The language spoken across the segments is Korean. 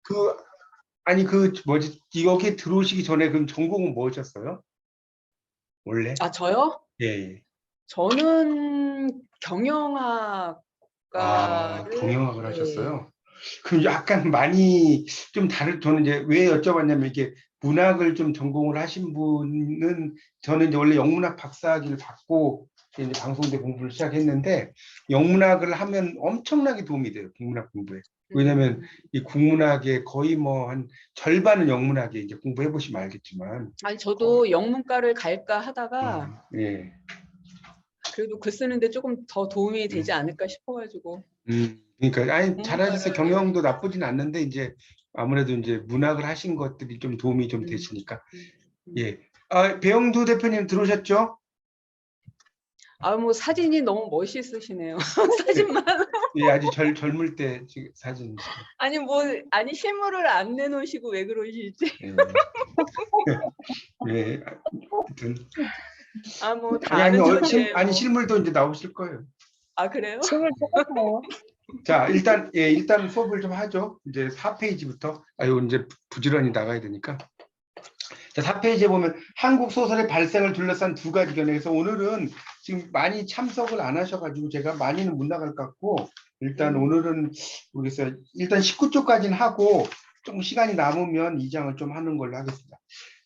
그, 아니, 그, 뭐지, 여기 들어오시기 전에 그럼 전공은 뭐셨어요? 원래? 아, 저요? 예, 예. 저는 아, 경영학과를, 경영학을 예. 하셨어요? 그럼 약간 많이 좀 다른, 저는 이제 왜 여쭤봤냐면 이게 문학을 좀 전공을 하신 분은 저는 이제 원래 영문학 박사학위를 받고 이제 방송대 공부를 시작했는데 영문학을 하면 엄청나게 도움이 돼요. 국문학 공부에. 왜냐면 이 국문학의 거의 뭐 한 절반은 영문학에 이제 공부해 보시면 알겠지만 아니, 거의, 저도 영문과를 갈까 하다가 예. 그래도 글 쓰는데 조금 더 도움이 되지 음. 않을까 싶어가지고 그러니까 아니 잘하셨어요. 영문과를, 예. 경영도 나쁘진 않는데 이제 아무래도 이제 문학을 하신 것들이 좀 도움이 좀 음, 되시니까. 음, 예. 아, 배영두 대표님 들어오셨죠? 아, 뭐 사진이 너무 멋있으시네요. 예, 사진만. 예, 아주 젊을 때 지금 사진이시고. 아니, 뭐, 아니, 실물을 안 내놓으시고 왜 그러실지. 예. 예. 하여튼 아, 뭐, 다 아니 아는 존재예요, 아니 뭐. 실물도 이제 나오실 거예요. 아, 그래요? 춤을 췄어요. 자, 일단 수업을 좀 하죠. 이제 4페이지부터. 아유, 이제 부지런히 나가야 되니까. 자, 4페이지에 보면 한국 소설의 발생을 둘러싼 두 가지 견해에서 오늘은 지금 많이 참석을 안 하셔가지고 제가 많이는 못 나갈 것 같고 일단 오늘은 모르겠어요. 일단 19쪽까지는 하고 좀 시간이 남으면 2장을 좀 하는 걸로 하겠습니다.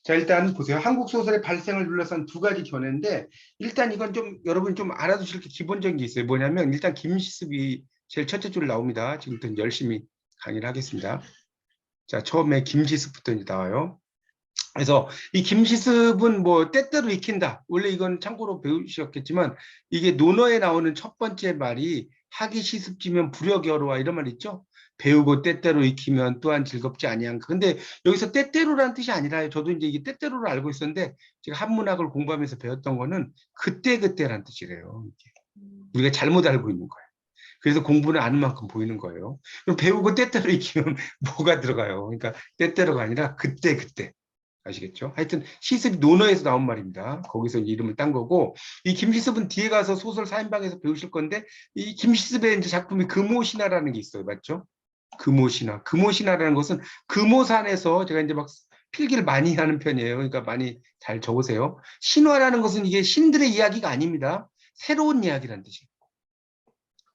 자, 일단 보세요. 한국 소설의 발생을 둘러싼 두 가지 견해인데 일단 이건 좀 여러분 좀 알아두실 게 기본적인 게 있어요. 뭐냐면 일단 김시습이 제일 첫째 줄 나옵니다. 지금부터 열심히 강의를 하겠습니다. 자, 처음에 김시습부터 이제 나와요. 그래서 이 김시습은 뭐 때때로 익힌다. 원래 이건 참고로 배우셨겠지만 이게 논어에 나오는 첫 번째 말이 하기 시습지면 부려겨루와 이런 말 있죠. 배우고 때때로 익히면 또한 즐겁지 아니한. 근데 여기서 때때로라는 뜻이 아니라요. 저도 이제 이게 때때로를 알고 있었는데 제가 한문학을 공부하면서 배웠던 거는 그때그때라는 뜻이래요. 우리가 잘못 알고 있는 거예요. 그래서 공부는 아는 만큼 보이는 거예요. 그럼 배우고 때때로 익히면 뭐가 들어가요? 그러니까 때때로가 아니라 그때그때. 아시겠죠? 하여튼 시습이 논어에서 나온 말입니다. 거기서 이름을 딴 거고 이 김시습은 뒤에 가서 소설 사인방에서 배우실 건데 이 김시습의 이제 작품이 금오신화라는 게 있어요. 맞죠? 금오신화. 금오신화라는 것은 금오산에서 제가 이제 막 필기를 많이 하는 편이에요. 그러니까 많이 잘 적으세요. 신화라는 것은 이게 신들의 이야기가 아닙니다. 새로운 이야기라는 뜻이에요.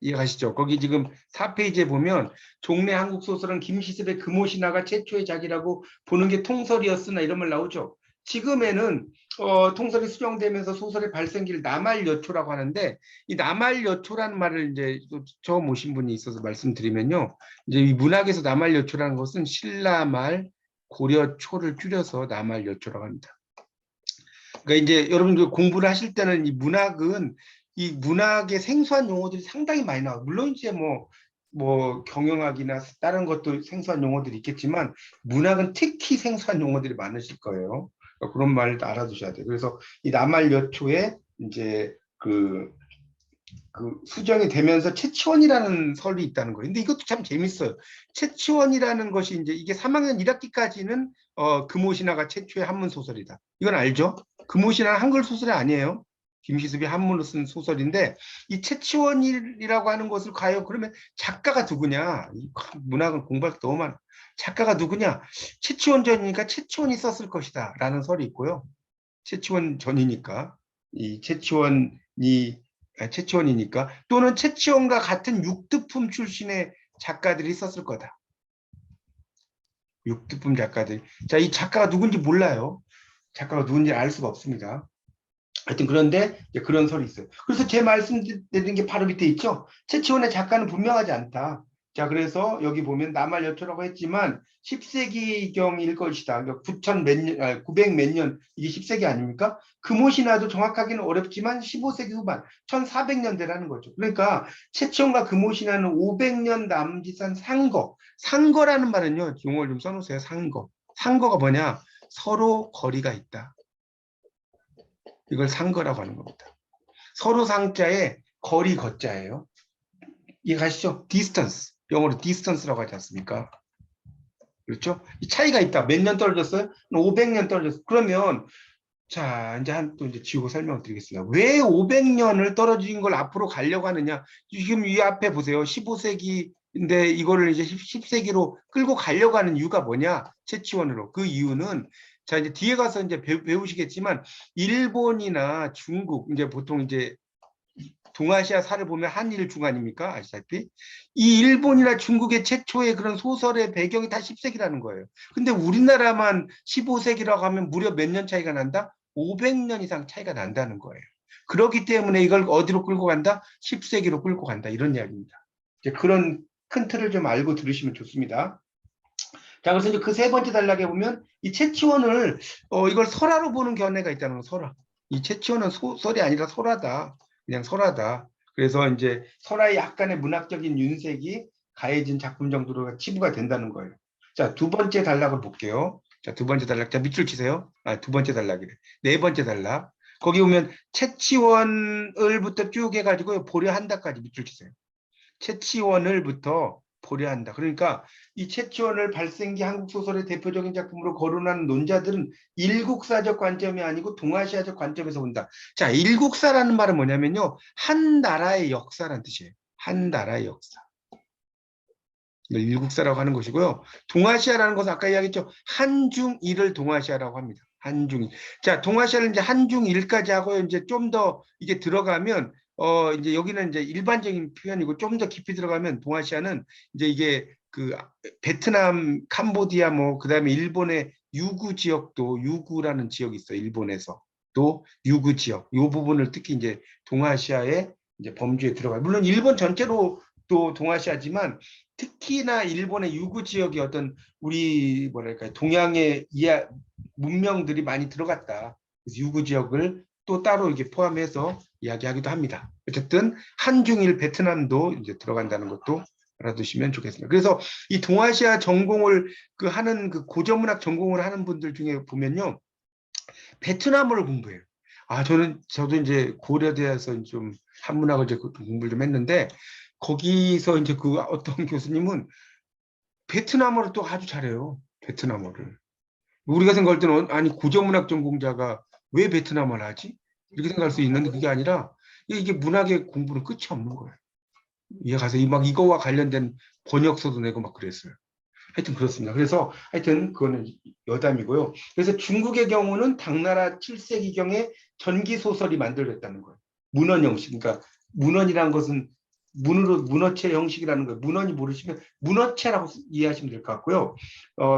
이해가시죠? 거기 지금 4페이지에 보면 종래 한국 소설은 김시습의 금오신화가 최초의 작이라고 보는 게 통설이었으나 이런 말 나오죠. 지금에는 통설이 수정되면서 소설의 발생기를 남할여초라고 하는데 이 남할여초라는 말을 이제 처음 오신 분이 있어서 말씀드리면요. 이제 이 문학에서 남할여초라는 것은 신라말 고려초를 줄여서 남할여초라고 합니다. 그러니까 이제 여러분들 공부를 하실 때는 이 문학은 이 문학의 생소한 용어들이 상당히 많이 나와요. 물론 이제 뭐 경영학이나 다른 것도 생소한 용어들이 있겠지만 문학은 특히 생소한 용어들이 많으실 거예요. 그러니까 그런 말을 알아두셔야 돼요. 그래서 이 남할여초에 이제 그 수정이 되면서 채치원이라는 설이 있다는 거예요. 근데 이것도 참 재밌어요. 채치원이라는 것이 이제 이게 3학년 1학기까지는 금오신화가 최초의 한문 소설이다. 이건 알죠? 금오신화는 한글 소설이 아니에요. 김시습이 한문으로 쓴 소설인데 이 채치원이라고 하는 것을 과연 그러면 작가가 누구냐? 문학은 공부할 게 너무 많아. 작가가 누구냐? 채치원 전이니까 채치원이 썼을 것이다 라는 설이 있고요. 채치원 전이니까 이 채치원이니까 또는 채치원과 같은 육두품 출신의 작가들이 있었을 거다. 육두품 작가들. 자, 이 작가가 누군지 몰라요. 작가가 누군지 알 수가 없습니다. 하여튼 그런데 그런 설이 있어요. 그래서 제 말씀드린 게 바로 밑에 있죠. 채치원의 작가는 분명하지 않다. 자, 그래서 여기 보면 남할여초라고 했지만 10세기경일 것이다. 그러니까 900 몇 년, 이게 10세기 아닙니까? 금오신화도 정확하기는 어렵지만 15세기 후반, 1400년대라는 거죠. 그러니까 채치원과 금오신화는 500년 남짓한 상거. 상거라는 말은요, 용어를 좀 써놓으세요. 상거. 상거가 뭐냐? 서로 거리가 있다. 이걸 상거라고 하는 겁니다. 서로 상자에 거리 거자예요. 이해가시죠? distance. 영어로 distance라고 하지 않습니까? 그렇죠? 이 차이가 있다. 몇 년 떨어졌어요? 500년 떨어졌어요. 그러면 자, 또 이제 지우고 설명을 드리겠습니다. 왜 500년을 떨어진 걸 앞으로 가려고 하느냐? 지금 이 앞에 보세요. 15세기 근데 이거를 이제 10세기로 끌고 가려고 하는 이유가 뭐냐? 채치원으로. 그 이유는 자 이제 뒤에 가서 이제 배우시겠지만 일본이나 중국 이제 보통 이제 동아시아사를 보면 한일 중 아닙니까? 아시다시피 이 일본이나 중국의 최초의 그런 소설의 배경이 다 10세기라는 거예요. 근데 우리나라만 15세기라고 하면 무려 몇 년 차이가 난다? 500년 이상 차이가 난다는 거예요. 그렇기 때문에 이걸 어디로 끌고 간다? 10세기로 끌고 간다. 이런 이야기입니다. 이제 그런 큰 틀을 좀 알고 들으시면 좋습니다. 자, 그래서 이제 그 세 번째 단락에 보면 이 채치원을 이걸 설화로 보는 견해가 있다는 거, 설화. 이 채치원은 소설이 아니라 설화다. 그냥 설화다. 그래서 이제 설화의 약간의 문학적인 윤색이 가해진 작품 정도로 치부가 된다는 거예요. 자, 두 번째 단락을 볼게요. 자, 두 번째 단락. 자, 밑줄 치세요. 아, 두 번째 단락이래. 네 번째 단락. 거기 보면 채치원을부터 쭉 해가지고 보려한다까지 밑줄 치세요. 채치원을부터 보려한다. 그러니까 이 채치원을 발생기 한국 소설의 대표적인 작품으로 거론하는 논자들은 일국사적 관점이 아니고 동아시아적 관점에서 본다. 자, 일국사라는 말은 뭐냐면요. 한 나라의 역사라는 뜻이에요. 한 나라의 역사. 이걸 일국사라고 하는 것이고요. 동아시아라는 것은 아까 이야기했죠. 한중일을 동아시아라고 합니다. 한중일. 자, 동아시아를 이제 한중일까지 하고 이제 좀 더 이게 들어가면 이제 여기는 이제 일반적인 표현이고 좀 더 깊이 들어가면 동아시아는 이제 이게 그 베트남, 캄보디아 뭐 그다음에 일본의 유구 지역도 유구라는 지역이 있어요. 일본에서 또 유구 지역. 이 부분을 특히 이제 동아시아의 이제 범주에 들어가요. 물론 일본 전체로 또 동아시아지만 특히나 일본의 유구 지역이 어떤 우리 뭐랄까 동양의 문명들이 많이 들어갔다. 그래서 유구 지역을 또 따로 이렇게 포함해서 이야기하기도 합니다. 어쨌든 한중일 베트남도 이제 들어간다는 것도 알아두시면 좋겠습니다. 그래서 이 동아시아 전공을 하는 그 고전문학 전공을 하는 분들 중에 보면요, 베트남어를 공부해요. 아, 저도 이제 고려대에서 좀 한문학을 이제 공부를 좀 했는데 거기서 이제 그 어떤 교수님은 베트남어를 또 아주 잘해요. 베트남어를. 우리가 생각할 때는 아니 고전문학 전공자가 왜 베트남어를 하지? 이렇게 생각할 수 있는데 그게 아니라 이게 문학의 공부는 끝이 없는 거예요. 얘 가서 막 이거와 관련된 번역서도 내고 막 그랬어요. 하여튼 그렇습니다. 그래서 하여튼 그거는 여담이고요. 그래서 중국의 경우는 당나라 7세기경에 전기소설이 만들어졌다는 거예요. 문헌 형식. 그러니까 문헌이라는 것은 문어체 형식이라는 거예요. 문헌이 모르시면 문어체라고 이해하시면 될 것 같고요.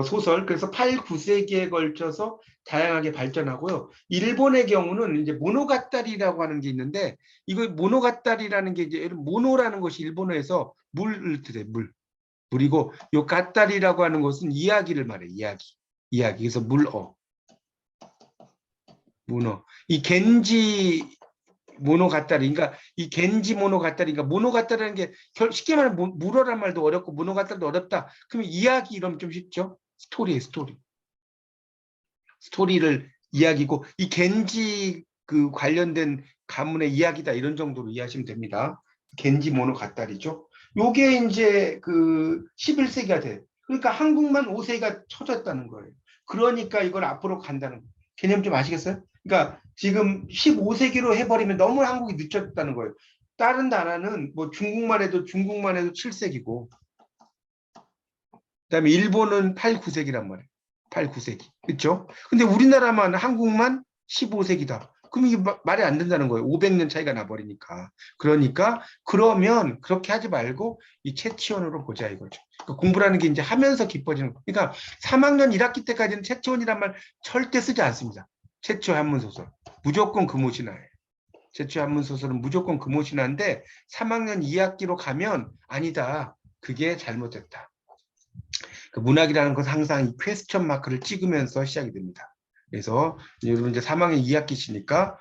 소설. 그래서 8, 9세기에 걸쳐서 다양하게 발전하고요. 일본의 경우는 이제 모노가타리라고 하는 게 있는데 이거 모노가타리라는 게 이제 모노라는 것이 일본어에서 물을 뜻해요. 물이고 요 가따리라고 하는 것은 이야기를 말해. 이야기. 그래서 문어. 이 겐지 모노가타리, 그러니까 이 겐지 모노가타리, 그러니까 모노가타리라는 게 쉽게 말하면 물어란 말도 어렵고 모노가타리도 어렵다. 그러면 이야기 이러면 좀 쉽죠? 스토리를 이야기고 이 겐지 그 관련된 가문의 이야기다 이런 정도로 이해하시면 됩니다. 겐지 모노가타리죠. 요게 이제 그 11세기가 돼. 그러니까 한국만 5세기가 쳐졌다는 거예요. 그러니까 이걸 앞으로 간다는 거예요. 개념 좀 아시겠어요? 그러니까 지금 15세기로 해버리면 너무 한국이 늦췄다는 거예요. 다른 나라는 뭐 중국만 해도 7세기고 그다음에 일본은 8, 9세기란 말이에요. 8, 9세기. 그렇죠? 근데 우리나라만 한국만 15세기다. 그럼 이게 말이 안 된다는 거예요. 500년 차이가 나버리니까. 그러면 그렇게 하지 말고 이 채치원으로 보자 이거죠. 그러니까 공부라는 게 이제 하면서 깊어지는 거. 그러니까 3학년 1학기 때까지는 채치원이란 말 절대 쓰지 않습니다. 최초 한문소설. 무조건 금오신화예요. 최초 한문소설은 무조건 금오신화인데 3학년 2학기로 가면 아니다. 그게 잘못됐다. 그 문학이라는 것은 항상 이 퀘스천 마크를 찍으면서 시작이 됩니다. 그래서 여러분 이제 3학년 2학기시니까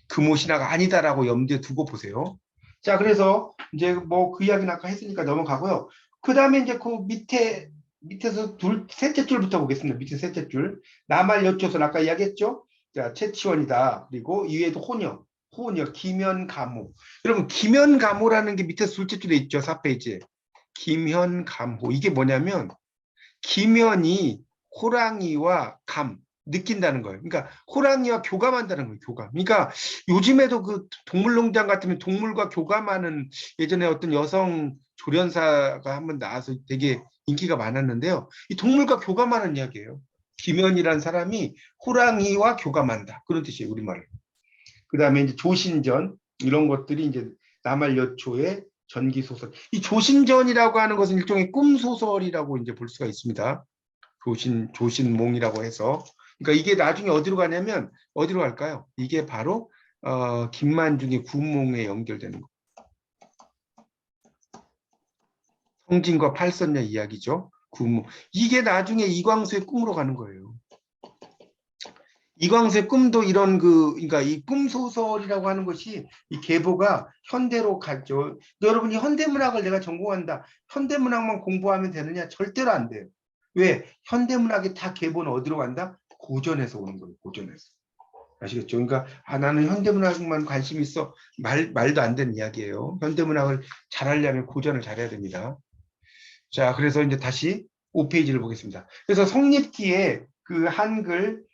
금오신화가 아니다라고 염두에 두고 보세요. 자, 그래서 이제 뭐 그 이야기는 아까 했으니까 넘어가고요. 그 다음에 이제 그 밑에서 셋째 줄부터 보겠습니다. 밑에 셋째 줄. 남할여초선 아까 이야기했죠? 자, 채치원이다. 그리고 이외에도 호녀, 김현감호. 여러분, 김현감호라는 게 밑에 둘째 줄에 있죠. 4페이지에. 김현감호. 이게 뭐냐면, 김현이 호랑이와 느낀다는 거예요. 그러니까 호랑이와 교감한다는 거예요. 교감. 그러니까 요즘에도 그 동물농장 같으면 동물과 교감하는 예전에 어떤 여성 조련사가 한번 나와서 되게 인기가 많았는데요. 이 동물과 교감하는 이야기예요. 김연이라는 사람이 호랑이와 교감한다. 그런 뜻이에요, 우리말로. 그 다음에 이제 조신전, 이런 것들이 이제 남할여초의 전기소설. 이 조신전이라고 하는 것은 일종의 꿈소설이라고 이제 볼 수가 있습니다. 조신몽이라고 해서. 그러니까 이게 나중에 어디로 가냐면, 어디로 갈까요? 이게 바로, 김만중의 구몽에 연결되는 거. 성진과 팔선녀 이야기죠. 구몽. 이게 나중에 이광수의 꿈으로 가는 거예요. 이광수의 꿈도 이런 그러니까 이 꿈소설이라고 하는 것이 이 계보가 현대로 갔죠. 여러분이 현대문학을 내가 전공한다. 현대문학만 공부하면 되느냐? 절대로 안 돼요. 왜? 현대문학이 다 계보는 어디로 간다? 고전에서 오는 거예요. 고전에서. 아시겠죠? 그러니까 나는 현대문학만 관심 있어. 말도 안 되는 이야기예요. 현대문학을 잘하려면 고전을 잘해야 됩니다. 자, 그래서 이제 다시 5페이지를 보겠습니다. 그래서 성립기에 그 한글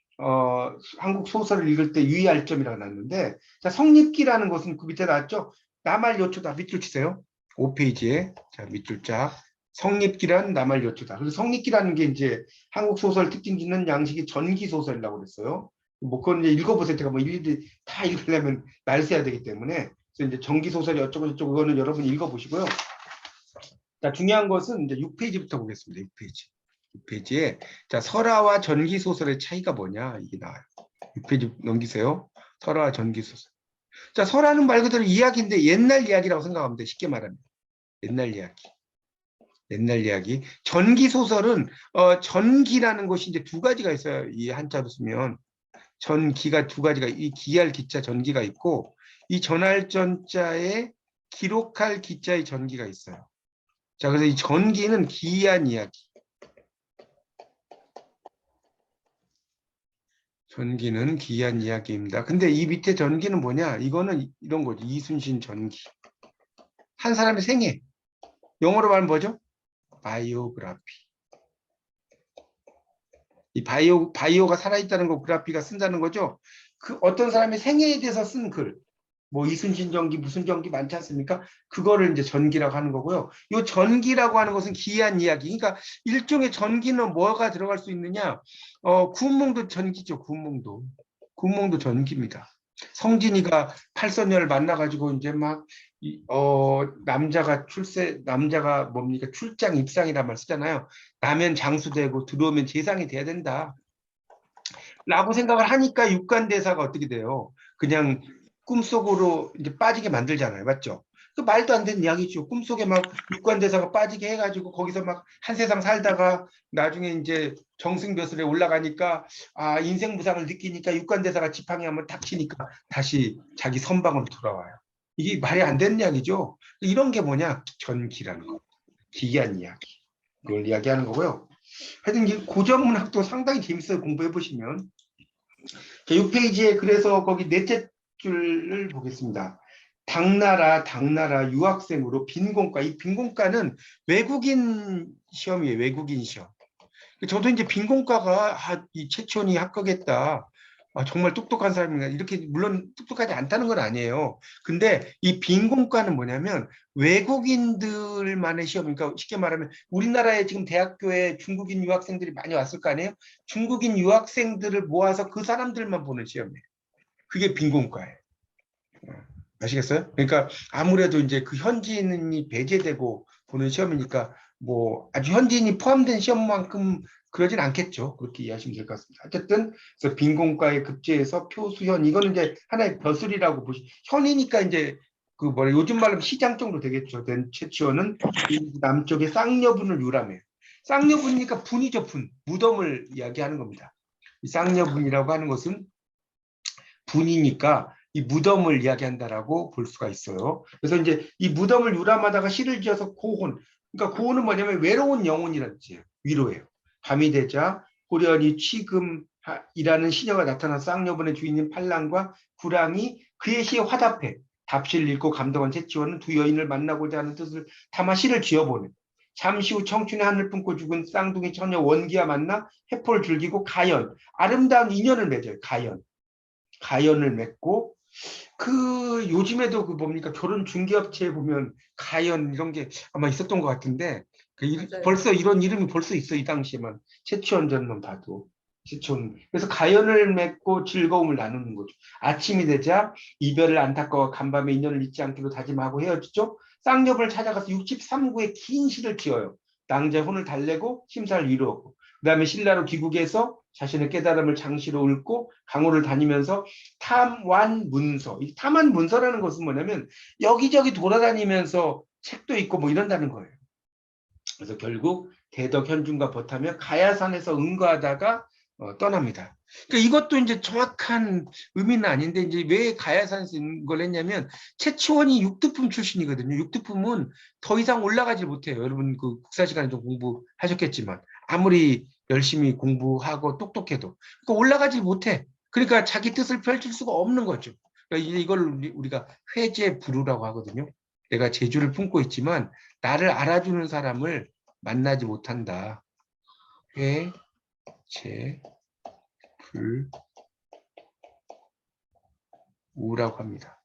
한국 소설을 읽을 때 유의할 점이라고 나왔는데, 자, 성립기라는 것은 그 밑에 나왔죠? 남할여초다. 밑줄 치세요. 5페이지에. 자, 밑줄 짝. 성립기란 남할여초다. 그래서 성립기라는 게 이제 한국 소설 특징 짓는 양식이 전기소설이라고 그랬어요. 뭐, 그건 이제 읽어보세요. 제가 뭐 일일이 다 읽으려면 날 새야 되기 때문에. 그래서 이제 전기소설이 어쩌고저쩌고, 그거는 여러분 읽어보시고요. 자, 중요한 것은 이제 6페이지부터 보겠습니다. 6페이지. 6페이지에 자, 설화와 전기소설의 차이가 뭐냐 이게 나와요. 6페이지 넘기세요. 설화와 전기소설. 자, 설화는 말 그대로 이야기인데 옛날 이야기라고 생각하면 돼. 쉽게 말하면 옛날 이야기. 옛날 이야기. 전기소설은 전기라는 것이 이제 두 가지가 있어요. 이 한자로 쓰면 전기가 두 가지가, 이 기할 기자 전기가 있고, 이 전할 전자에 기록할 기자의 전기가 있어요. 자, 그래서 이 전기는 기이한 이야기. 전기는 기이한 이야기입니다. 근데 이 밑에 전기는 뭐냐? 이거는 이런 거지. 이순신 전기. 한 사람의 생애. 영어로 말하면 뭐죠? 바이오그래피. 이 바이오가 살아있다는 거, 그래피가 쓴다는 거죠. 그 어떤 사람의 생애에 대해서 쓴 글. 뭐 이순신 전기 무슨 전기 많지 않습니까? 그거를 이제 전기라고 하는 거고요. 이 전기라고 하는 것은 기이한 이야기. 그러니까 일종의 전기는 뭐가 들어갈 수 있느냐? 구운몽도 전기죠. 구운몽도 전기입니다. 성진이가 팔선녀를 만나가지고 이제 막 남자가 뭡니까? 출장 입상이란 말 쓰잖아요. 나면 장수되고 들어오면 재상이 돼야 된다. 라고 생각을 하니까 육관대사가 어떻게 돼요? 그냥 꿈속으로 이제 빠지게 만들잖아요. 맞죠? 그 말도 안 되는 이야기죠. 꿈속에 막 육관대사가 빠지게 해가지고 거기서 막 한 세상 살다가 나중에 이제 정승벼슬에 올라가니까 인생 무상을 느끼니까 육관대사가 지팡이 한번 탁 치니까 다시 자기 선방으로 돌아와요. 이게 말이 안 되는 이야기죠. 이런 게 뭐냐? 전기라는 거. 기이한 이야기. 이걸 이야기하는 거고요. 하여튼 이 고전문학도 상당히 재밌어요. 공부해 보시면. 자, 6페이지에 그래서 거기 넷째 줄을 보겠습니다. 당나라 유학생으로 빈곤과. 이 빈곤과는 외국인 시험이에요. 외국인 시험. 저도 이제 빈곤과가 이 최치원이 합격했다. 정말 똑똑한 사람인가. 이렇게 물론 똑똑하지 않다는 건 아니에요. 근데 이 빈곤과는 뭐냐면 외국인들만의 시험. 그러니까 쉽게 말하면 우리나라에 지금 대학교에 중국인 유학생들이 많이 왔을 거 아니에요. 중국인 유학생들을 모아서 그 사람들만 보는 시험이에요. 그게 빈곤과예요. 아시겠어요? 그러니까 아무래도 이제 그 현지인이 배제되고 보는 시험이니까 뭐 아주 현지인이 포함된 시험만큼 그러진 않겠죠. 그렇게 이해하시면 될 것 같습니다. 어쨌든 그래서 빈곤과에 급제해서 표수현, 이거는 이제 하나의 벼슬이라고 현이니까 이제 그 뭐라 요즘 말로 시장 정도 되겠죠. 된 최치원은 남쪽의 쌍여분을 유람해요. 쌍여분이니까 분이죠. 분. 무덤을 이야기하는 겁니다. 이 쌍여분이라고 하는 것은 분이니까 이 무덤을 이야기한다라고 볼 수가 있어요. 그래서 이제 이 무덤을 유람하다가 시를 지어서 고혼. 그러니까 고혼은 뭐냐면 외로운 영혼이라는 뜻이에요. 위로예요. 밤이 되자 호련히 취금이라는 시녀가 나타나 쌍여분의 주인인 팔랑과 구랑이 그의 시에 화답해. 답시를 읽고 감동한 채치원은 두 여인을 만나고자 하는 뜻을 담아 시를 지어보네. 잠시 후 청춘의 하늘 품고 죽은 쌍둥이 처녀 원기와 만나 해포를 즐기고 가연, 아름다운 인연을 맺어요. 가연을 맺고 그 요즘에도 그 뭡니까 결혼 중개업체에 보면 가연 이런 게 아마 있었던 것 같은데 맞아요. 벌써 이런 이름이 벌써 있어 이 당시에만 채취원전만 봐도 채취원 그래서 가연을 맺고 즐거움을 나누는 거죠. 아침이 되자 이별을 안타까워 간밤에 인연을 잊지 않기로 다짐하고 헤어지죠. 쌍욕을 찾아가서 63구의 긴 시를 지어요. 낭자의 혼을 달래고 심사를 이루었고 그다음에 신라로 귀국해서 자신의 깨달음을 장시로 읊고 강호를 다니면서 탐완문서. 이 탐완문서라는 것은 뭐냐면 여기저기 돌아다니면서 책도 읽고 뭐 이런다는 거예요. 그래서 결국 대덕 현중과 버타며 가야산에서 응거하다가 떠납니다. 그러니까 이것도 이제 정확한 의미는 아닌데 이제 왜 가야산에서 걸 했냐면 채치원이 육두품 출신이거든요. 육두품은 더 이상 올라가지 못해요. 여러분 그 국사 시간에 좀 공부하셨겠지만 아무리 열심히 공부하고 똑똑해도 그러니까 올라가지 못해. 그러니까 자기 뜻을 펼칠 수가 없는 거죠. 그러니까 이걸 우리가 회제부루라고 하거든요. 내가 재주를 품고 있지만 나를 알아주는 사람을 만나지 못한다. 회, 제, 불, 우라고 합니다.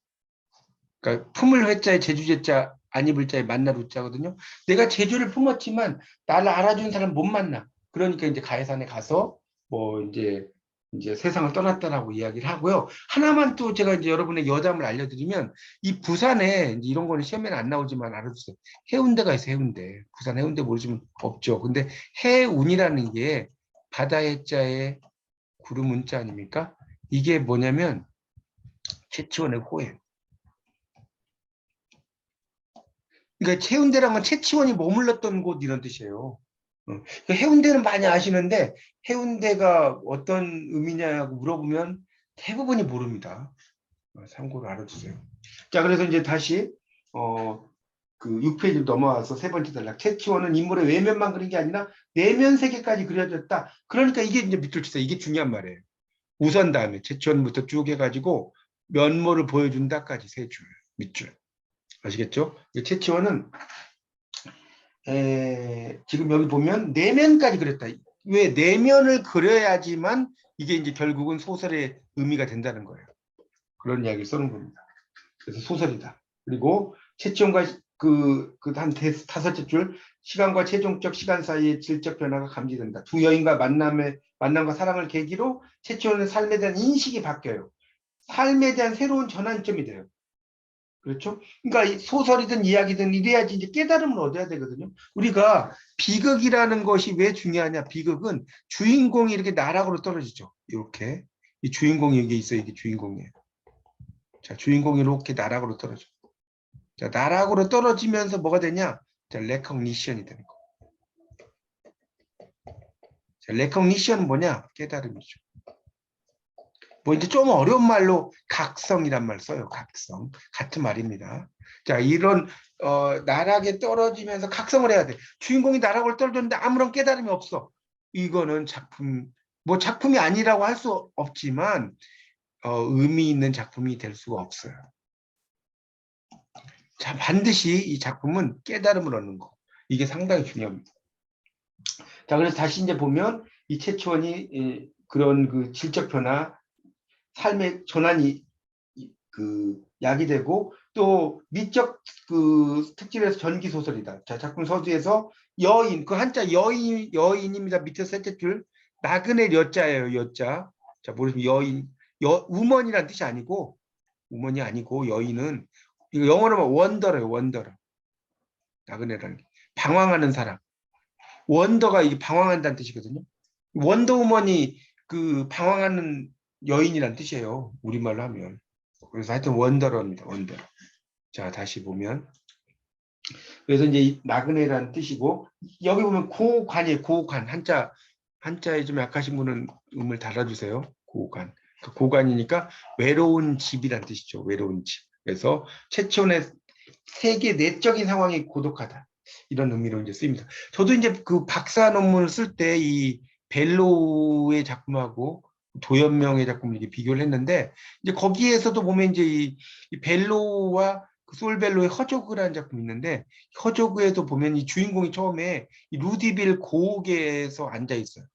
그러니까 품을 회자에 제주제자 안 입을 자에 만날 우자거든요. 내가 제주를 품었지만 나를 알아주는 사람 못 만나. 그러니까 이제 가해산에 가서 뭐 이제 세상을 떠났다라고 이야기를 하고요. 하나만 또 제가 이제 여러분의 여담을 알려드리면 이 부산에 이제 이런 거는 시험에는 안 나오지만 알아두세요. 해운대가 있어요. 해운대. 부산 해운대 모르시면 없죠. 근데 해운이라는 게 바다의 자에 구름 운자 아닙니까? 이게 뭐냐면 최치원의 호예요. 그러니까 해운대란 건 채치원이 머물렀던 곳 이런 뜻이에요. 그러니까 해운대는 많이 아시는데 해운대가 어떤 의미냐고 물어보면 대부분이 모릅니다. 참고로 알아두세요. 자, 그래서 이제 다시 그 6페이지 넘어와서 세 번째 단락. 채치원은 인물의 외면만 그린 게 아니라 내면 세계까지 그려졌다. 그러니까 이게 이제 밑줄 치세요. 이게 중요한 말이에요. 우선 다음에 채치원부터 쭉 해가지고 면모를 보여준다까지 세 줄, 밑줄. 아시겠죠? 채치원은 지금 여기 보면 내면까지 그렸다. 왜 내면을 그려야지만 이게 이제 결국은 소설의 의미가 된다는 거예요. 그런 이야기를 쓰는 겁니다. 그래서 소설이다. 그리고 채치원과 한 다섯째 줄 시간과 최종적 시간 사이의 질적 변화가 감지된다. 두 여인과 만남과 사랑을 계기로 채치원의 삶에 대한 인식이 바뀌어요. 삶에 대한 새로운 전환점이 돼요. 그렇죠? 그러니까 소설이든 이야기든 이래야지 이제 깨달음을 얻어야 되거든요. 우리가 비극이라는 것이 왜 중요하냐? 비극은 주인공이 이렇게 나락으로 떨어지죠. 이렇게. 이 주인공이 여기 있어요. 이게 주인공이에요. 자, 주인공이 이렇게 나락으로 떨어져. 자, 나락으로 떨어지면서 뭐가 되냐? 자, 레커니션이 되는 거. 자, 레커니션은 뭐냐? 깨달음이죠. 뭐 이제 좀 어려운 말로 각성이란 말 써요. 각성. 같은 말입니다. 자, 이런 나락에 떨어지면서 각성을 해야 돼. 주인공이 나락을 떨어졌는데 아무런 깨달음이 없어. 이거는 뭐 작품이 아니라고 할 수 없지만 의미 있는 작품이 될 수가 없어요. 자, 반드시 이 작품은 깨달음을 얻는 거. 이게 상당히 중요합니다. 자, 그래서 다시 이제 보면 이 채치원이 그런 그 질적 변화, 삶의 전환이 야기되고 또 미적 그 특징에서 전기 소설이다. 자, 작품 서두에서 여인 그 한자 여인입니다. 밑에 셋째 줄 나그네 여자예요. 여자. 자, 모르시면 여인 우먼이란 뜻이 아니고 우먼이 아니고 여인은 이거 영어로 하면 원더래요. 원더러. 나그네라는 게 방황하는 사람. 원더가 이게 방황한다는 뜻이거든요. 원더우먼이 그 방황하는 여인이란 뜻이에요. 우리말로 하면. 그래서 하여튼 원더러입니다. 원더러. 자, 다시 보면. 그래서 이제 이 나그네라는 뜻이고, 여기 보면 고관이에요. 고관. 한자에 좀 약하신 분은 음을 달아주세요. 고관. 그 고관이니까 외로운 집이란 뜻이죠. 외로운 집. 그래서 최초의 세계 내적인 상황이 고독하다. 이런 의미로 이제 쓰입니다. 저도 이제 그 박사 논문을 쓸 때 이 벨로우의 작품하고 도연명의 작품을 이렇게 비교를 했는데 이제 거기에서도 보면 이제 이 벨로우와 그 솔벨로의 허조그라는 작품이 있는데 허조그에도 보면 이 주인공이 처음에 이 루디빌 고옥에서 앉아 있어요.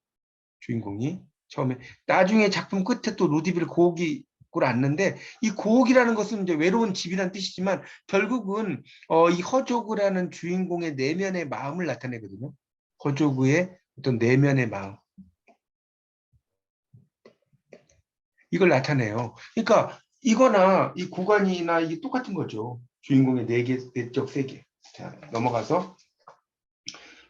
주인공이 처음에 나중에 작품 끝에 또 루디빌 고옥이 앉는데 이 고옥이라는 것은 이제 외로운 집이라는 뜻이지만 결국은 이 허조구라는 주인공의 내면의 마음을 나타내거든요. 허조구의 어떤 내면의 마음. 이걸 나타내요. 그러니까 이거나 이 구간이나 이게 똑같은 거죠. 주인공의 내적 세계. 자, 넘어가서.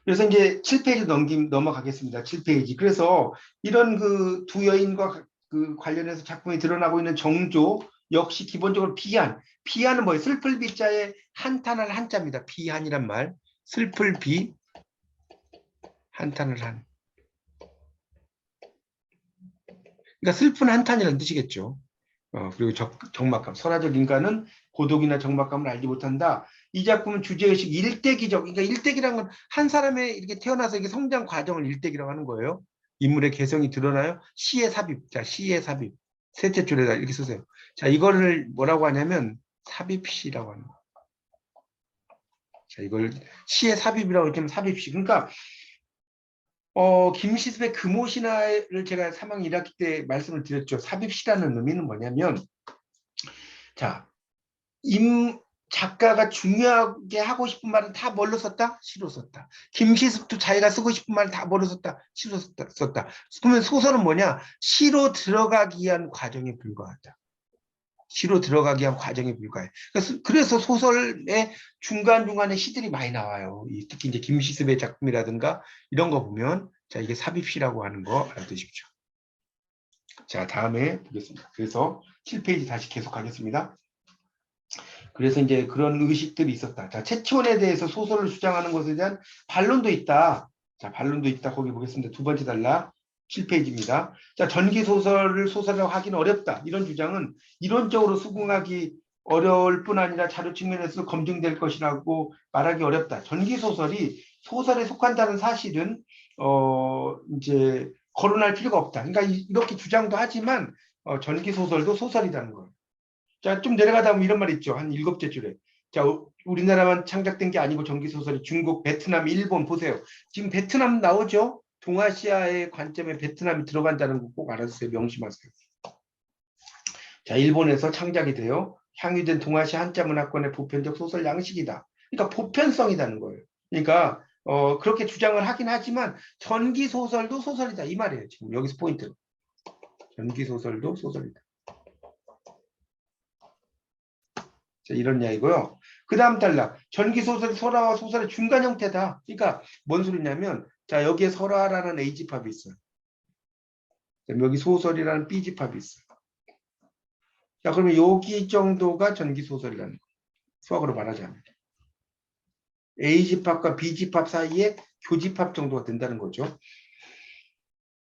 그래서 이제 7페이지 넘어가겠습니다. 7페이지. 그래서 이런 그 두 여인과 그 관련해서 작품에 드러나고 있는 정조 역시 기본적으로 비한. 비한은 뭐예요? 슬플 비자에 한탄할 한자입니다. 비한이란 말. 슬플 비, 한탄을 한. 그러니까 슬픈 한탄이라는 뜻이겠죠. 그리고 적막감. 설화적 인간은 고독이나 적막감을 알지 못한다. 이 작품은 주제의식 일대기적. 그러니까 일대기라는 건 한 사람의 이렇게 태어나서 이게 성장 과정을 일대기라고 하는 거예요. 인물의 개성이 드러나요. 시의 삽입. 자, 시의 삽입. 셋째 줄에다 이렇게 쓰세요. 자, 이거를 뭐라고 하냐면 삽입시라고 하는 거예요. 자, 이걸 시의 삽입이라고 이렇게 하면 삽입시. 그러니까 김시습의 금오신화를 제가 3학년 1학기 때 말씀을 드렸죠. 삽입시라는 의미는 뭐냐면, 자, 작가가 중요하게 하고 싶은 말은 다 뭘로 썼다? 시로 썼다. 김시습도 자기가 쓰고 싶은 말은 다 뭘로 썼다? 시로 썼다. 그러면 소설은 뭐냐? 시로 들어가기 위한 과정에 불과하다. 시로 들어가기 위한 과정에 불과해. 그래서 소설의 중간중간에 시들이 많이 나와요. 특히 이제 김시습의 작품이라든가 이런 거 보면, 자, 이게 삽입시라고 하는 거 알아두십시오. 자, 다음에 보겠습니다. 그래서 7페이지 다시 계속하겠습니다. 그래서 이제 그런 의식들이 있었다. 자, 채치원에 대해서 소설을 주장하는 것에 대한 반론도 있다. 자, 반론도 있다. 거기 보겠습니다. 두 번째 단락 7페이지입니다. 자, 전기 소설을 소설이라고 하기는 어렵다. 이런 주장은 이론적으로 수긍하기 어려울 뿐 아니라 자료 측면에서 검증될 것이라고 말하기 어렵다. 전기 소설이 소설에 속한다는 사실은 이제 거론할 필요가 없다. 그러니까 이렇게 주장도 하지만 전기 소설도 소설이라는 거예요. 자, 좀 내려가다 보면 이런 말 있죠. 한 7째 줄에. 자, 우리나라만 창작된 게 아니고 전기소설이 중국, 베트남, 일본 보세요. 지금 베트남 나오죠? 동아시아의 관점에 베트남이 들어간다는 거 꼭 알아주세요. 명심하세요. 자, 일본에서 창작이 돼요. 향유된 동아시아 한자 문화권의 보편적 소설 양식이다. 그러니까 보편성이라는 거예요. 그러니까 그렇게 주장을 하긴 하지만 전기소설도 소설이다. 이 말이에요. 지금 여기서 포인트. 전기소설도 소설이다. 자, 이런 이야기고요. 그 다음 단락. 전기소설이 설화와 소설의 중간 형태다. 그러니까 뭔 소리냐면, 자, 여기에 설화라는 A집합이 있어요. 여기 소설이라는 B집합이 있어요. 자, 그러면 여기 정도가 전기소설이라는 거예요. 수학으로 말하자면. A집합과 B집합 사이에 교집합 정도가 된다는 거죠.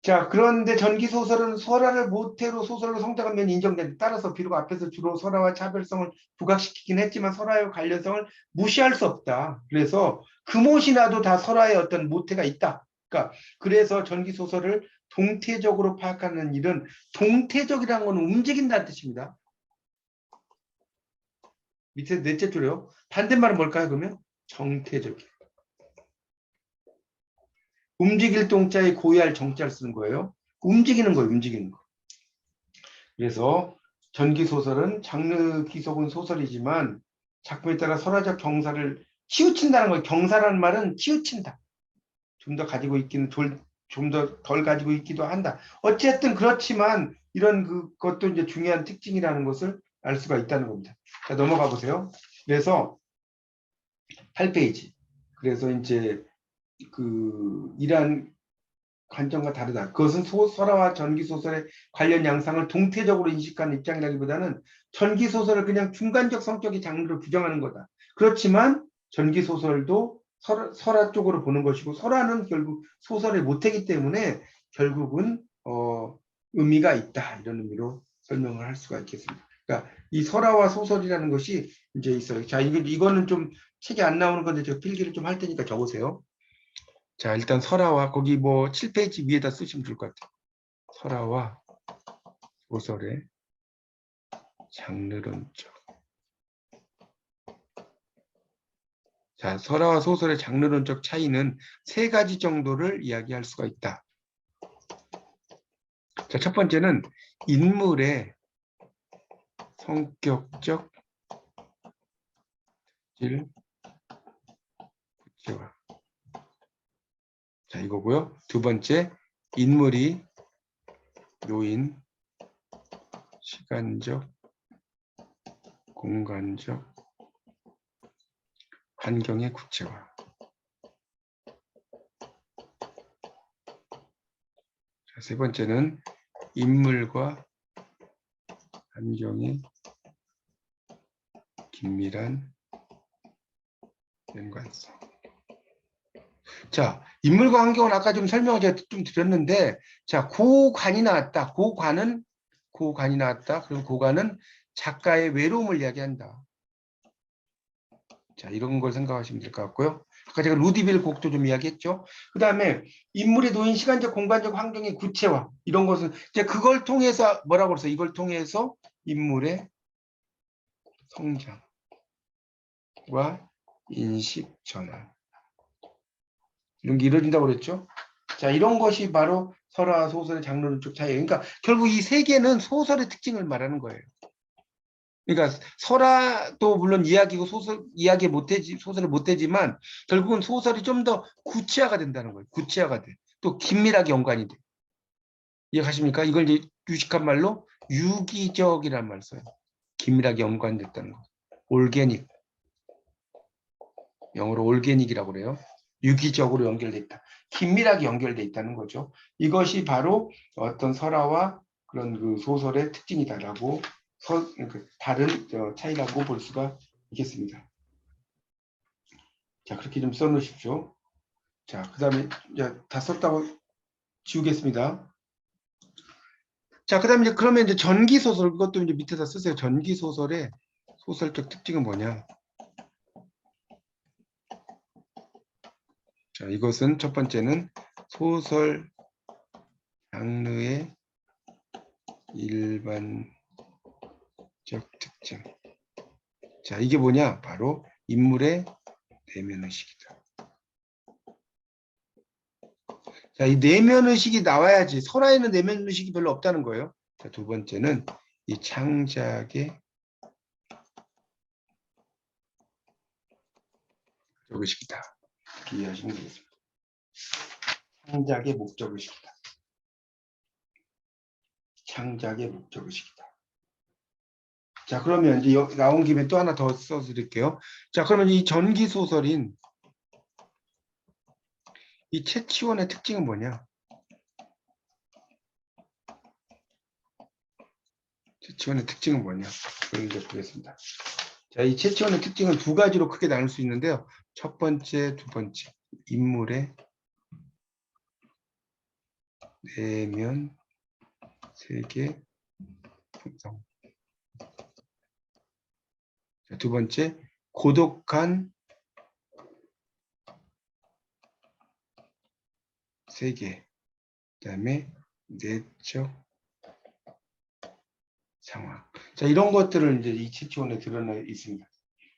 자, 그런데 전기소설은 설화를 모태로 소설로 성장한 면이 인정된다. 따라서 비록 앞에서 주로 설화와 차별성을 부각시키긴 했지만 설화의 관련성을 무시할 수 없다. 그래서 금오신화도 다 설화의 어떤 모태가 있다. 그러니까 그래서 전기소설을 동태적으로 파악하는 일은 동태적이라는 건 움직인다는 뜻입니다. 밑에 넷째 줄이요. 반대말은 뭘까요, 그러면? 정태적이에요. 움직일 동자에 고유할 정자를 쓰는 거예요. 움직이는 거예요, 움직이는 거. 그래서 전기소설은 장르 기속은 소설이지만 작품에 따라 설화적 경사를 치우친다는 거예요. 경사라는 말은 치우친다. 좀 더 가지고 있기는 좀 더 덜 가지고 있기도 한다. 어쨌든 그렇지만 이런 그것도 이제 중요한 특징이라는 것을 알 수가 있다는 겁니다. 자, 넘어가 보세요. 그래서 8페이지. 그래서 이제 이러한 관점과 다르다. 그것은 설화와 전기소설의 관련 양상을 동태적으로 인식하는 입장이라기보다는 전기소설을 그냥 중간적 성격의 장르로 규정하는 거다. 그렇지만 전기소설도 설화 쪽으로 보는 것이고 설화는 결국 소설의 모태이기 때문에 결국은 의미가 있다. 이런 의미로 설명을 할 수가 있겠습니다. 그러니까 이 설화와 소설이라는 것이 이제 있어요. 자, 이거는 좀 책에 안 나오는 건데 제가 필기를 좀 할 테니까 적으세요. 자, 일단 설화와 거기 뭐 7페이지 위에다 쓰시면 될 것 같아요. 설화와 소설의 장르론적. 자, 설화와 소설의 장르론적 차이는 3가지 정도를 이야기할 수가 있다. 자, 첫 번째는 인물의 성격적 질 구체화. 자, 이거고요. 두 번째, 인물이 요인, 시간적, 공간적, 환경의 구체화. 자, 세 번째는 인물과 환경의 긴밀한 연관성. 자, 인물과 환경은 아까 좀 설명을 제가 좀 드렸는데, 자, 고관이 나왔다. 고관이 나왔다. 그리고 고관은 작가의 외로움을 이야기한다. 자, 이런 걸 생각하시면 될 것 같고요. 아까 제가 루디빌 곡도 좀 이야기했죠. 그 다음에 인물에 놓인 시간적, 공간적 환경의 구체화. 이런 것은 이제 그걸 통해서 뭐라고 그랬어요? 이걸 통해서 인물의 성장과 인식 전환. 이런 게 이루어진다고 그랬죠. 자, 이런 것이 바로 설화 소설의 장르는 쪽 차이예요. 그러니까 결국 이 세 개는 소설의 특징을 말하는 거예요. 그러니까 설화도 물론 이야기고 이야기 소설을 못되지만 결국은 소설이 좀 더 구체화가 된다는 거예요. 구체화가 돼. 또 긴밀하게 연관이 돼. 이해가십니까? 이걸 이제 유식한 말로 유기적이라는 말을 써요. 긴밀하게 연관됐다는 거. 올게닉. 영어로 올게닉이라고 그래요. 유기적으로 연결돼 있다. 긴밀하게 연결돼 있다는 거죠. 이것이 바로 어떤 설화와 그런 그 소설의 특징이다라고 다른 차이라고 볼 수가 있겠습니다. 자, 그렇게 좀 써놓으십시오. 자, 그 다음에 이제 다 썼다고 지우겠습니다. 자, 그 다음에 이제 그러면 이제 전기소설, 그것도 이제 밑에다 쓰세요. 전기소설의 소설적 특징은 뭐냐? 자, 이것은 첫 번째는 소설 장르의 일반적 특징. 자, 이게 뭐냐? 바로 인물의 내면의식이다. 자, 이 내면의식이 나와야지. 설화에는 내면의식이 별로 없다는 거예요. 자, 두 번째는 이 창작의 목적의식이다. 이렇게 이해하시면 되겠습니다. 창작의 목적의식이다. 창작의 목적의식이다. 자, 그러면 이제 나온 김에 또 하나 더 써드릴게요. 자, 그러면 이 전기소설인 이 채치원의 특징은 뭐냐? 채치원의 특징은 뭐냐? 그걸 이제 보겠습니다. 자, 이 채치원의 특징은 두 가지로 크게 나눌 수 있는데요. 첫 번째, 두 번째. 인물의 내면 세계 형성. 자, 두 번째, 고독한 세계. 그다음에 내적 상황. 자, 이런 것들을 이제 이 채치원에 드러나 있습니다.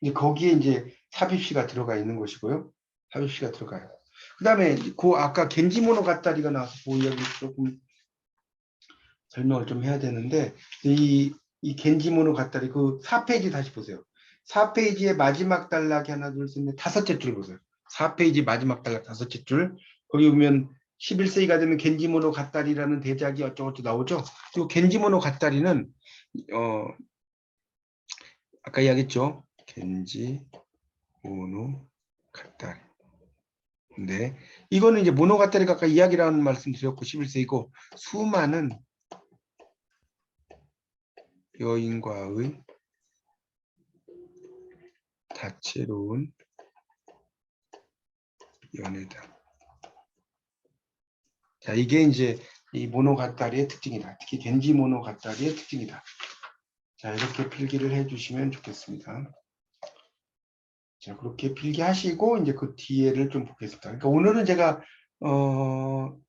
이제 거기에 이제 삽입시가 들어가 있는 것이고요. 삽입시가 들어가요. 그다음에 그 아까 겐지모노가타리가 나와서 그 이야기 조금 설명을 좀 해야 되는데 이 겐지모노가타리 그 4페이지 다시 보세요. 4페이지의 마지막 단락이 하나 둘 셋 넷 다섯째 줄 보세요. 4페이지 마지막 단락 다섯째 줄. 거기 보면 11세기가 되면 겐지모노가타리라는 대작이 어쩌고저쩌고 나오죠. 이 겐지모노가타리는 아까 이야기했죠. 겐지모노가타리. 근데 이거는 이제 모노가타리가 아까 이야기라는 말씀 드렸고 11세기고 수많은 여인과의 다채로운 연애다. 자, 이게 이제 이 모노가타리의 특징이다. 특히 겐지 모노가타리의 특징이다. 자, 이렇게 필기를 해주시면 좋겠습니다. 자, 그렇게 필기하시고 이제 그 뒤에를 좀 보겠습니다. 그러니까 오늘은 제가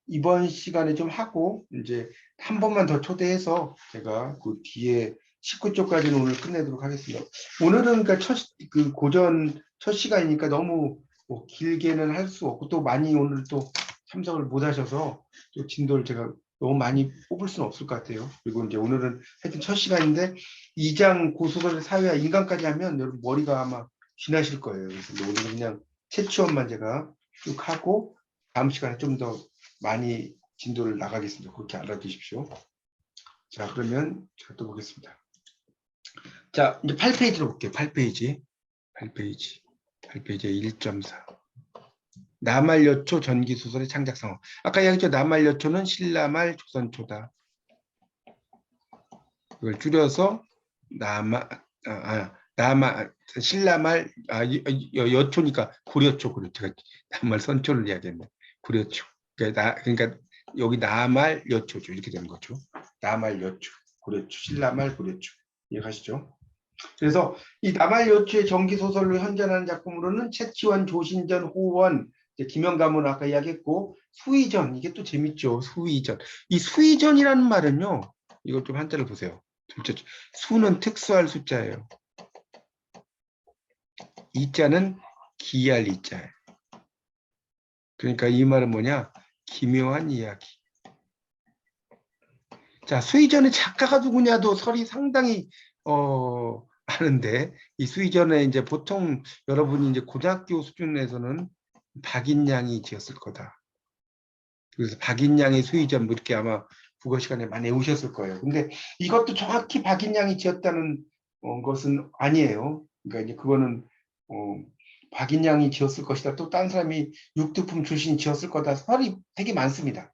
이번 시간에 좀 하고 이제 한 번만 더 초대해서 제가 그 뒤에 19쪽까지는 오늘 끝내도록 하겠습니다. 오늘은 그러니까 고전 첫 시간이니까 너무 뭐 길게는 할 수 없고 또 많이 오늘 또 참석을 못 하셔서 또 진도를 제가 너무 많이 뽑을 수는 없을 것 같아요. 그리고 이제 오늘은 하여튼 첫 시간인데 2장 고소설의 사회와 인간까지 하면 여러분 머리가 아마 쥐나실 거예요. 그래서 오늘은 그냥 채취원만 제가 쭉 하고 다음 시간에 좀 더 많이 진도를 나가겠습니다. 그렇게 알아두십시오. 자, 그러면 제가 또 보겠습니다. 자, 이제 8페이지로 볼게요. 8페이지. 8페이지. 8페이지 1.4. 남말여초 전기소설의 창작상황. 아까 이야기했죠. 남말여초는 신라말 조선초다. 이걸 줄여서 신라말 여초니까 고려초. 제가 남말 선초를 이야기했네. 고려초. 그러니까 여기 남말 여초죠. 이렇게 되는 거죠. 남말 여초, 고려초, 신라말 고려초. 이해가시죠? 그래서 이 남말 여초의 전기 소설로 현존하는 작품으로는 채치원, 조신전, 호원, 김영감은 아까 이야기했고 수의전. 이게 또 재밌죠. 수의전. 이 수의전이라는 말은요. 이거 좀 한자를 보세요. 둘째, 수는 특수할 숫자예요. 이자는 기할 이자예요. 그러니까 이 말은 뭐냐? 기묘한 이야기. 자, 수의전의 작가가 누구냐도 설이 상당히 하는데 이 수의전에 이제 보통 여러분이 이제 고등학교 수준에서는 박인양이 지었을 거다. 그래서 박인양의 수의전 뭐 이렇게 아마 국어 시간에 많이 오셨을 거예요. 근데 이것도 정확히 박인양이 지었다는 것은 아니에요. 그러니까 이제 그거는 박인양이 지었을 것이다. 또 딴 사람이 육두품 출신이 지었을 거다. 설이 되게 많습니다.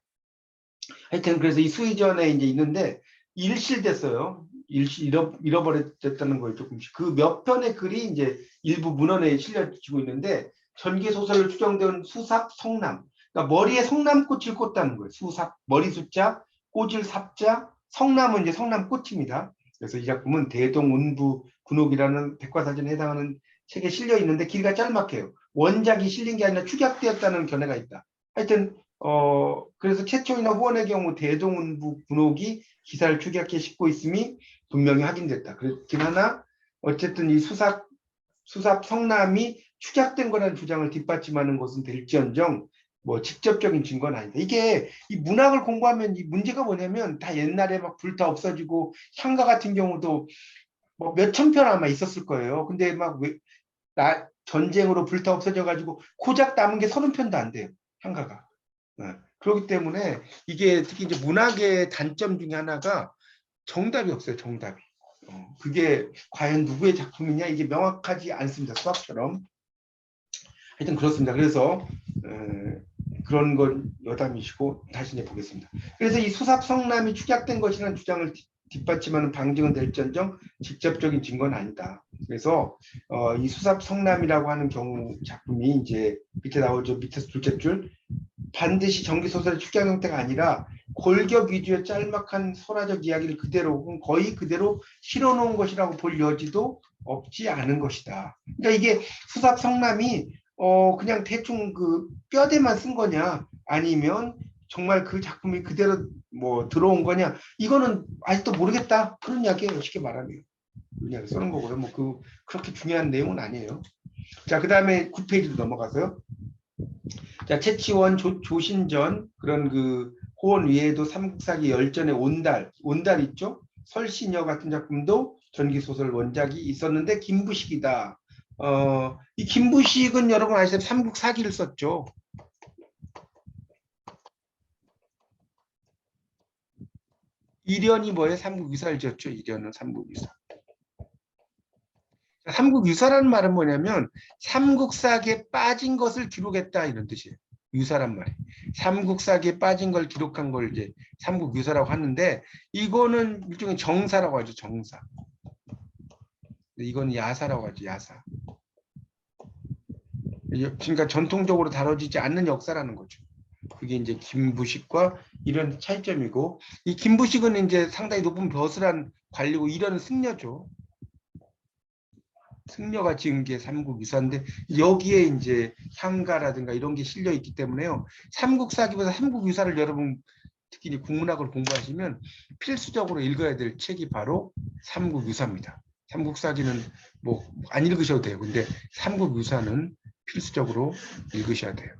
하여튼 그래서 이 수의전에 이제 있는데 일실됐어요. 잃어버렸다는 거예요. 조금씩. 그 몇 편의 글이 이제 일부 문헌에 실려지고 있는데 전기 소설로 추정된 수삽 성남. 그러니까 머리에 성남꽃을 꽂다는 거예요. 수삽 머리 숫자, 꽂을 삽자, 성남은 이제 성남꽃입니다. 그래서 이 작품은 대동운부 군옥이라는 백과사전에 해당하는 책에 실려 있는데 길이가 짤막해요. 원작이 실린 게 아니라 축약되었다는 견해가 있다. 하여튼 그래서 최초이나 후원의 경우 대동운부 군옥이 기사를 축약해 싣고 있음이 분명히 확인됐다. 그렇긴 하나 어쨌든 이 수삽 성남이 축약된 거라는 주장을 뒷받침하는 것은 될지언정 뭐 직접적인 증거는 아니다. 이게 이 문학을 공부하면 이 문제가 뭐냐면 다 옛날에 막 불타 없어지고 향가 같은 경우도 뭐 몇천 편 아마 있었을 거예요. 근데 막 전쟁으로 불타 없어져 가지고 고작 남은 게 30편도 안 돼요. 향가가. 그렇기 때문에 이게 특히 이제 문학의 단점 중에 하나가 정답이 없어요. 정답이. 그게 과연 누구의 작품이냐 이게 명확하지 않습니다. 수학처럼. 하여튼 그렇습니다. 그래서 그런 건 여담이시고 다시 이제 보겠습니다. 그래서 이 수삽 성남이 축약된 것이라는 주장을 뒷받침하는 방증은 될지언정 직접적인 증거는 아니다. 그래서 이 수삽 성남이라고 하는 경우 작품이 이제 밑에 나오죠. 밑에서 둘째 줄 반드시 전기소설의 축약 형태가 아니라 골격 위주의 짤막한 설화적 이야기를 그대로 혹은 거의 그대로 실어놓은 것이라고 볼 여지도 없지 않은 것이다. 그러니까 이게 수삽 성남이 그냥 대충 그 뼈대만 쓴 거냐 아니면 정말 그 작품이 그대로 뭐 들어온 거냐 이거는 아직도 모르겠다 그런 이야기예요. 쉽게 말하면 그냥 쓰는 거고요. 뭐 그렇게 중요한 내용은 아니에요. 자, 그 다음에 9페이지로 넘어가서요. 자, 채치원, 조신전 그런 그 호원 위에도 삼국사기 열전의 온달 있죠? 설신여 같은 작품도 전기소설 원작이 있었는데 김부식이다. 이 김부식은 여러분 아시죠? 삼국사기를 썼죠. 이련이 뭐예요? 삼국유사를 지었죠. 이련은 삼국유사. 삼국유사라는 말은 뭐냐면 삼국사기에 빠진 것을 기록했다 이런 뜻이에요. 유사란 말이에요. 삼국사기에 빠진 걸 기록한 걸 이제 삼국유사라고 하는데 이거는 일종의 정사라고 하죠. 정사. 이건 야사라고 하죠. 야사. 그러니까 전통적으로 다뤄지지 않는 역사라는 거죠. 그게 이제 김부식과 이런 차이점이고 이 김부식은 이제 상당히 높은 벼슬한 관리고 이런 승려죠. 승려가 지은 게 삼국유사인데 여기에 이제 향가라든가 이런 게 실려 있기 때문에요. 삼국사기보다 삼국유사를 여러분 특히 국문학을 공부하시면 필수적으로 읽어야 될 책이 바로 삼국유사입니다. 삼국사기는 뭐 안 읽으셔도 돼요. 근데 삼국유사는 필수적으로 읽으셔야 돼요.